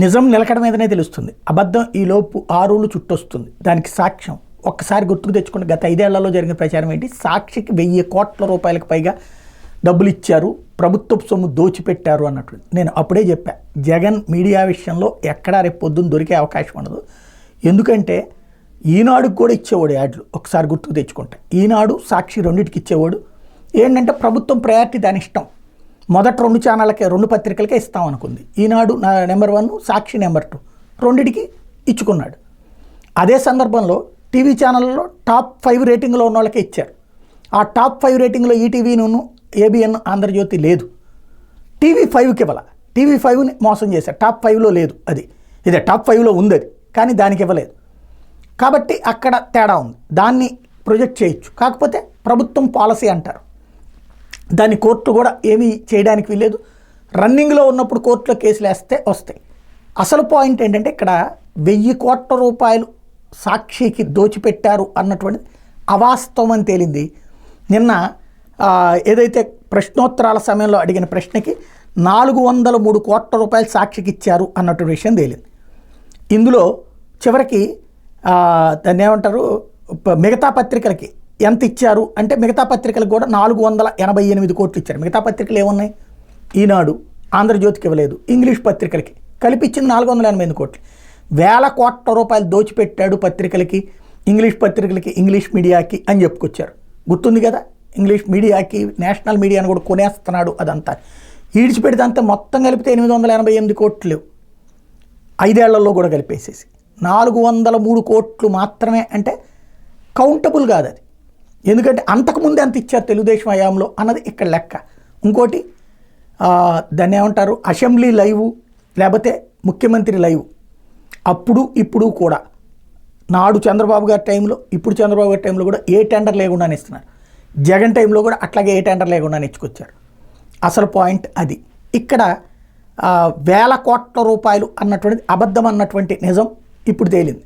నిజం నిలకడ మీదనే తెలుస్తుంది. అబద్ధం ఈలోపు ఆరులు చుట్టొస్తుంది. దానికి సాక్ష్యం ఒక్కసారి గుర్తుకు తెచ్చుకోండి. గత 5 ఏళ్లలో జరిగిన ప్రచారం ఏంటి? సాక్షికి 1000 కోట్ల రూపాయలకు పైగా డబ్బులు ఇచ్చారు, ప్రభుత్వపు సొమ్ము దోచిపెట్టారు అన్నట్టు. నేను అప్పుడే చెప్పా, జగన్ మీడియా విషయంలో ఎక్కడా రేపు పొద్దున్న దొరికే అవకాశం ఉండదు. ఎందుకంటే ఈనాడుకు కూడా ఇచ్చేవాడు యాడ్లు. ఒకసారి గుర్తుకు తెచ్చుకుంటే ఈనాడు సాక్షి రెండింటికి ఇచ్చేవాడు. ఏంటంటే ప్రభుత్వం ప్రయారిటీ దాని ఇష్టం. మొదటి 2 ఛానళ్ళకే 2 పత్రికలకే ఇస్తాం అనుకుంది. ఈనాడు నెంబర్ 1, సాక్షి నెంబర్ 2 రెండింటికి ఇచ్చుకున్నాడు. అదే సందర్భంలో టీవీ ఛానల్లో టాప్ 5 రేటింగ్లో ఉన్న వాళ్ళకే ఇచ్చారు. ఆ టాప్ 5 రేటింగ్లో ఈటీవీను, ఏబిఎన్, ఆంధ్రజ్యోతి లేదు. టీవీ 5కి ఇవ్వాల. టీవీ 5ని మోసం చేశారు. టాప్ 5లో లేదు. ఇదే టాప్ 5లో ఉంది అది, కానీ దానికి ఇవ్వలేదు. కాబట్టి అక్కడ తేడా ఉంది. దాన్ని ప్రొజెక్ట్ చేయొచ్చు. కాకపోతే ప్రభుత్వం పాలసీ అంటారు, దాన్ని కోర్టు కూడా ఏమీ చేయడానికి వీల్లేదు. రన్నింగ్లో ఉన్నప్పుడు కోర్టులో కేసులు వేస్తే వస్తాయి. అసలు పాయింట్ ఏంటంటే ఇక్కడ 1000 కోట్ల రూపాయలు సాక్షికి దోచిపెట్టారు అన్నటువంటిది అవాస్తవం అని తేలింది. నిన్న ఏదైతే ప్రశ్నోత్తరాల సమయంలో అడిగిన ప్రశ్నకి 403 కోట్ల రూపాయలు సాక్షికి ఇచ్చారు అన్నటువంటి విషయం తేలింది. ఇందులో చివరికి దాన్ని ఏమంటారు, మిగతా పత్రికలకి ఎంత ఇచ్చారు అంటే మిగతా పత్రికలకు కూడా 488 కోట్లు ఇచ్చారు. మిగతా పత్రికలు ఏమున్నాయి? ఈనాడు, ఆంధ్రజ్యోతికి ఇవ్వలేదు. ఇంగ్లీష్ పత్రికలకి కలిపి ఇచ్చింది 488 కోట్లు. 1000 కోట్ల రూపాయలు దోచిపెట్టాడు పత్రికలకి, ఇంగ్లీష్ పత్రికలకి, ఇంగ్లీష్ మీడియాకి అని చెప్పుకొచ్చారు. గుర్తుంది కదా? ఇంగ్లీష్ మీడియాకి నేషనల్ మీడియాను కూడా కొనేస్తున్నాడు. అదంతా ఈడ్చిపెడితే అంతా మొత్తం కలిపితే 888 కోట్లు 5 ఏళ్లలో కూడా కలిపేసేసి 403 కోట్లు మాత్రమే అంటే కౌంటబుల్ కాదు అది. ఎందుకంటే అంతకుముందే అంత ఇచ్చారు తెలుగుదేశం హయాంలో అన్నది ఇక్కడ లెక్క. ఇంకోటి దాన్ని ఏమంటారు, అసెంబ్లీ లైవ్ లేకపోతే ముఖ్యమంత్రి లైవ్ అప్పుడు ఇప్పుడు కూడా నాడు చంద్రబాబు గారి టైంలో, ఇప్పుడు చంద్రబాబు గారి టైంలో కూడా ఏ టెండర్ లేకుండానే ఇస్తున్నారు. జగన్ టైంలో కూడా అట్లాగే ఏ టెండర్ లేకుండానే ఇచ్చుకొచ్చారు. అసలు పాయింట్ అది. ఇక్కడ 1000 కోట్ల రూపాయలు అన్నటువంటిది అబద్ధం అన్నటువంటి నిజం ఇప్పుడు తేలింది.